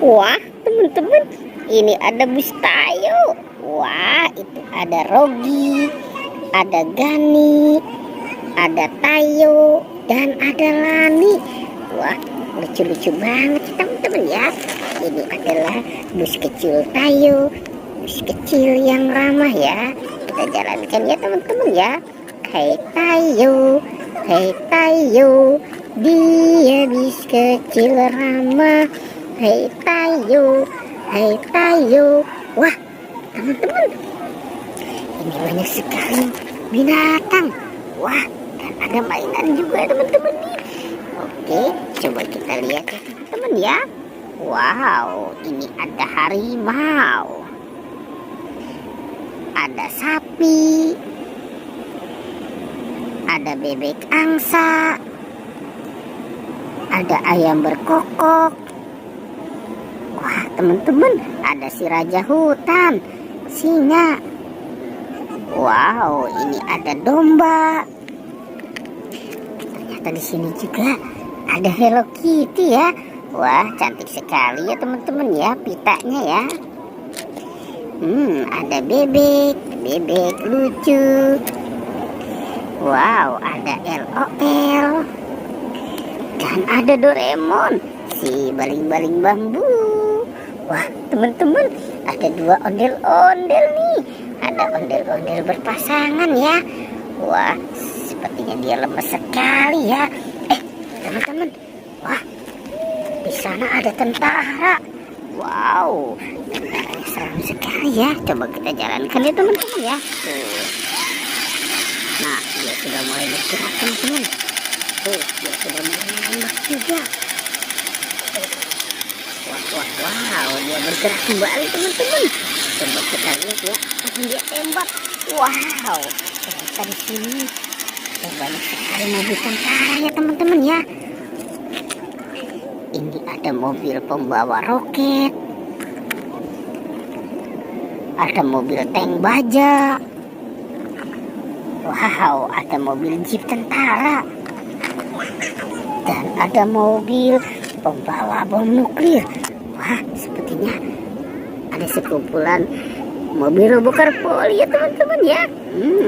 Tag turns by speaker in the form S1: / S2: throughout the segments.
S1: Wah, teman-teman, ini ada Bustayo. Wah, itu ada Rogi, ada Gani, ada Tayo, dan ada Lani. Wah, lucu-lucu banget teman-teman ya. Ini adalah bus kecil Tayo, bus kecil yang ramah ya. Kita jalankan ya teman-teman ya. Hai Tayo, hai Tayo, dia bus kecil ramah. Hai Tayo, hai Tayo. Wah, teman-teman, ini banyak sekali binatang. Wah, dan ada mainan juga teman-teman nih. Oke, coba kita lihat ya teman-teman ya. Wow, ini ada harimau, ada sapi, ada bebek angsa, ada ayam berkokok. Wah, teman-teman, ada si raja hutan, singa. Wow, ini ada domba. Ternyata di sini juga ada Hello Kitty ya. Wah, cantik sekali ya teman-teman ya pitanya ya. Ada bebek, bebek lucu. Wow, ada LOL. Dan ada Doraemon, si baling-baling bambu. Wah, teman-teman, ada dua ondel-ondel nih. Ada ondel-ondel berpasangan ya. Wah, sepertinya dia lemas sekali ya. Teman-teman, wah, di sana ada tentara. Wow, tentaranya serem sekali ya. Coba kita jalankan ya teman-teman ya. Nah, dia sudah mulai bergerak teman-teman. Dia sudah mulai menembak juga. Wow, dia bergerak kembali teman-teman. Coba kita lihat ya, akan dia tembak. Wow, ternyata di sini banyak sekali mobil tentara ya teman-teman ya. Ini ada mobil pembawa roket, ada mobil tank baja. Wow, ada mobil jeep tentara, dan ada mobil pembawa bom nuklir. Wah, sepertinya ada sekumpulan mobil robokarpoli ya teman-teman ya.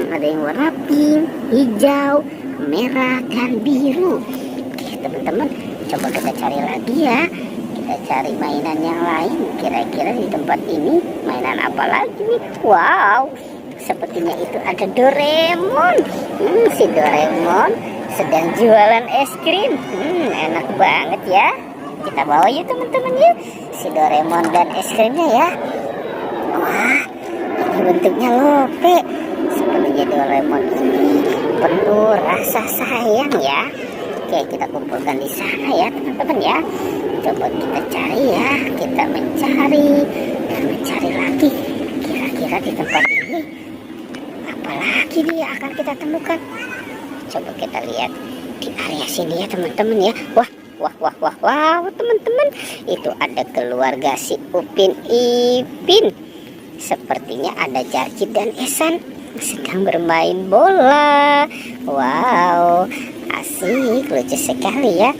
S1: Ada yang warna pink, hijau, merah, dan biru. Oke teman-teman, coba kita cari lagi ya. Kita cari mainan yang lain. Kira-kira di tempat ini mainan apa lagi nih? Wow, sepertinya itu ada Doraemon. Si Doraemon sedang jualan es krim. Enak banget ya. Kita bawa yuk teman-teman ya, si Doraemon dan es krimnya ya. Wah, ini bentuknya lope. Sepertinya Doraemon ini penuh rasa sayang ya. Oke, kita kumpulkan di sana ya teman-teman ya. Coba kita cari ya, kita mencari dan mencari lagi. Kira-kira di tempat ini apalagi nih yang akan kita temukan. Coba kita lihat di area sini ya teman-teman ya. Wah, teman-teman, itu ada keluarga si Upin Ipin. Sepertinya ada Jarjit dan Esan sedang bermain bola. Wow, asik, lucu sekali ya.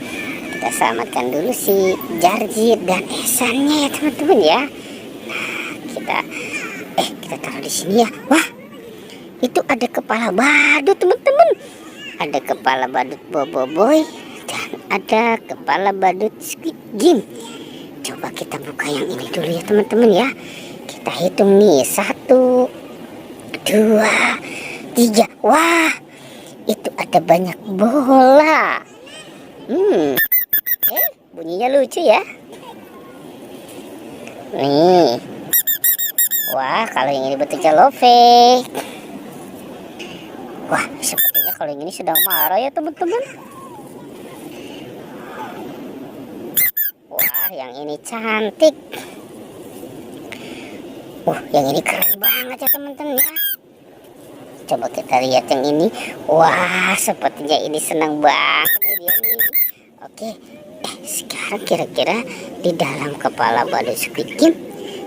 S1: Kita selamatkan dulu si Jarjit dan Esannya ya teman-teman ya. Nah, kita taruh di sini ya. Wah, itu ada kepala badut teman-teman. Ada kepala badut Boboiboy dan ada kepala badut Squid Game. Coba kita buka yang ini dulu ya teman-teman ya. Kita hitung nih, 1, 2, 3. Wah, itu ada banyak bola. Bunyinya lucu ya. Nih. Wah, kalau yang ini bentuknya love. Wah, sepertinya kalau yang ini sedang marah ya teman-teman. Wah, yang ini cantik. Yang ini keren banget ya teman-teman ya. Coba kita lihat yang ini. Wah, sepertinya ini senang banget dia nih. Oke, sekarang kira-kira di dalam kepala badut Squid Game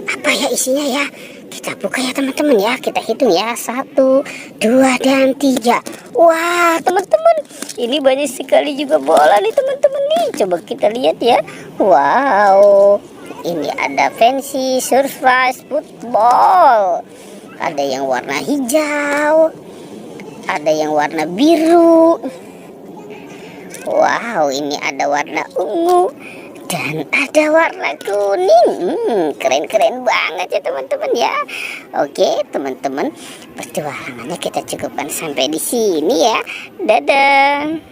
S1: apa ya isinya ya? Kita buka ya teman-teman ya. Kita hitung ya, 1, 2, dan 3. Wah teman-teman, ini banyak sekali juga bola nih teman-teman nih. Coba kita lihat ya. Wow, Ini ada fancy surprise football. Ada yang warna hijau, ada yang warna biru. Wow, ini ada warna ungu dan ada warna kuning. Keren-keren banget ya teman-teman ya. Oke teman-teman, perjuangannya kita cukupkan sampai di sini ya. Dadah.